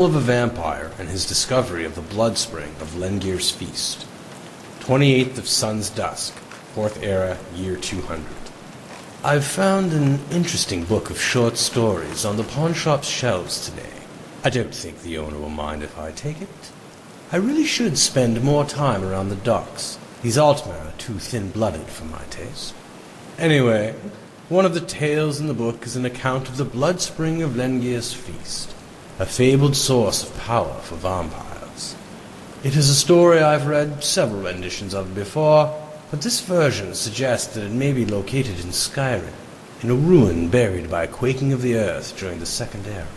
of a vampire and his discovery of the blood spring of Lengir's feast. 28th of Sun's Dusk, 4th Era, year 200. I've found an interesting book of short stories on the pawnshop's shelves today. I don't think the owner will mind if I take it. I really should spend more time around the docks. These Altmer are too thin-blooded for my taste. Anyway, one of the tales in the book is an account of the blood spring of Lengir's feast, a fabled source of power for vampires. It is a story I've read several renditions of before, but this version suggests that it may be located in Skyrim, in a ruin buried by a quaking of the earth during the Second Era.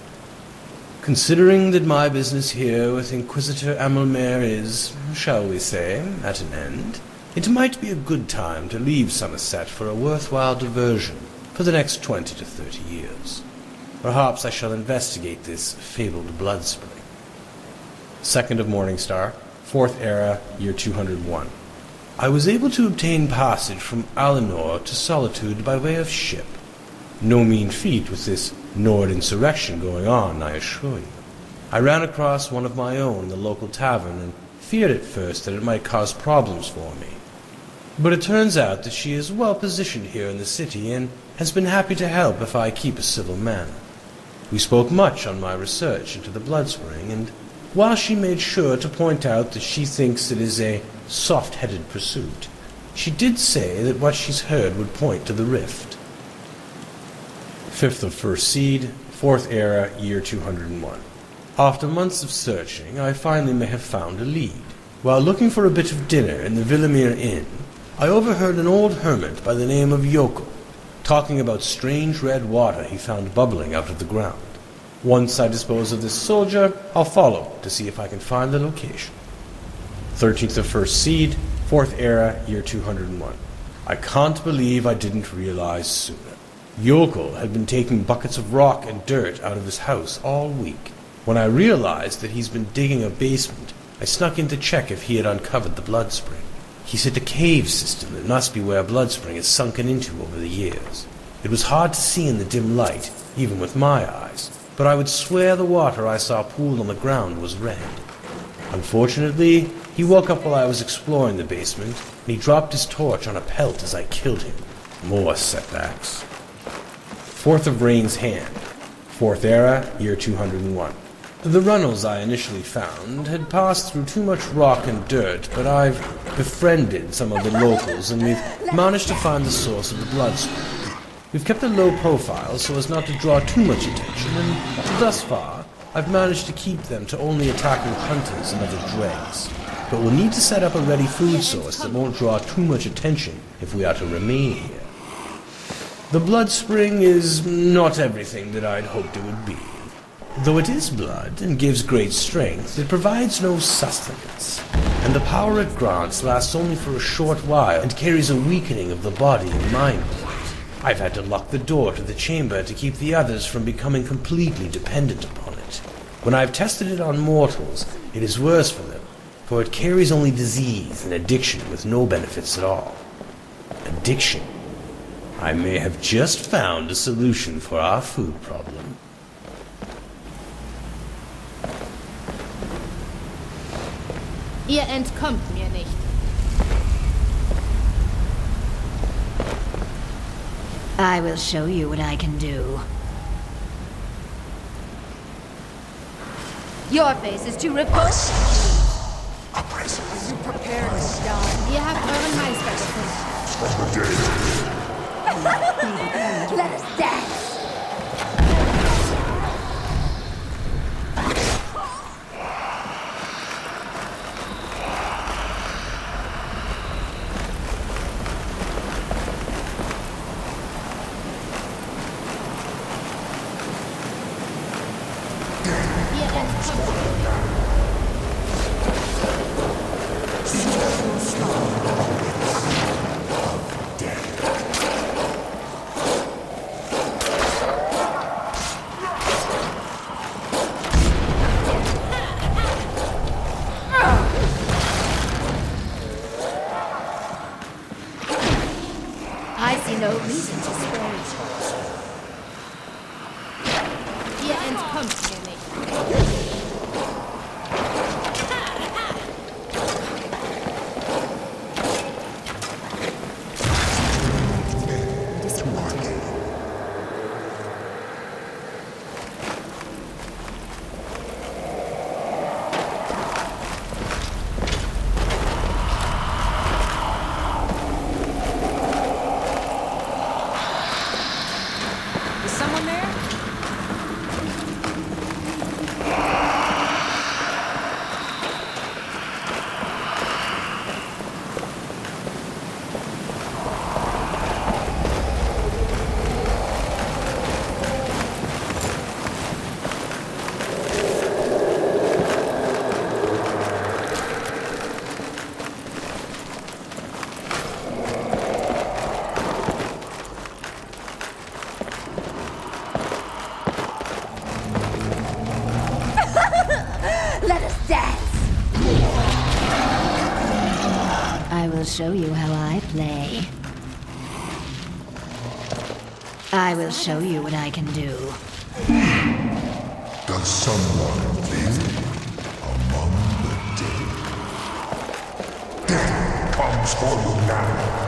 Considering that my business here with Inquisitor Amelmare is, shall we say, at an end, it might be a good time to leave Somerset for a worthwhile diversion for the next 20 to 30 years. Perhaps I shall investigate this fabled blood spring. 2nd of Morningstar, 4th Era, year 201. I was able to obtain passage from Alinor to Solitude by way of ship. No mean feat with this Nord insurrection going on, I assure you. I ran across one of my own in the local tavern and feared at first that it might cause problems for me. But it turns out that she is well positioned here in the city and has been happy to help if I keep a civil manner. We spoke much on my research into the blood spring, and while she made sure to point out that she thinks it is a soft-headed pursuit, she did say that what she's heard would point to the rift. 5th of First Seed, 4th Era, year 201. After months of searching, I finally may have found a lead. While looking for a bit of dinner in the Villamere Inn, I overheard an old hermit by the name of Yoko talking about strange red water he found bubbling out of the ground. Once I dispose of this soldier, I'll follow to see if I can find the location. 13th of First Seed, 4th Era, year 201. I can't believe I didn't realize sooner. Yoko had been taking buckets of rock and dirt out of his house all week. When I realized that he's been digging a basement, I snuck in to check if he had uncovered the blood spring. He said a cave system that must be where blood spring has sunken into over the years. It was hard to see in the dim light, even with my eyes, but I would swear the water I saw pooled on the ground was red. Unfortunately, he woke up while I was exploring the basement, and he dropped his torch on a pelt as I killed him. More setbacks. 4th of Rain's Hand, 4th Era, year 201. The runnels I initially found had passed through too much rock and dirt, but I've befriended some of the locals and we've managed to find the source of the blood spring. We've kept a low profile so as not to draw too much attention, and thus far, I've managed to keep them to only attacking hunters and other dregs. But we'll need to set up a ready food source that won't draw too much attention if we are to remain here. The blood spring is not everything that I'd hoped it would be. Though it is blood and gives great strength, it provides no sustenance, and the power it grants lasts only for a short while and carries a weakening of the body and mind with it. I've had to lock the door to the chamber to keep the others from becoming completely dependent upon it. When I've tested it on mortals, it is worse for them, for it carries only disease and addiction with no benefits at all. Addiction. I may have just found a solution for our food problem. Ihr entkommt mir nicht. I will show you what I can do. Your face is too repulsive. Are you prepared to die? Ihr habt euren Meister gefunden. Let us dance! Ihr entkommt mir. Let us dance! I will show you how I play. I will show you what I can do. Does someone live among the dead? Death comes for you now.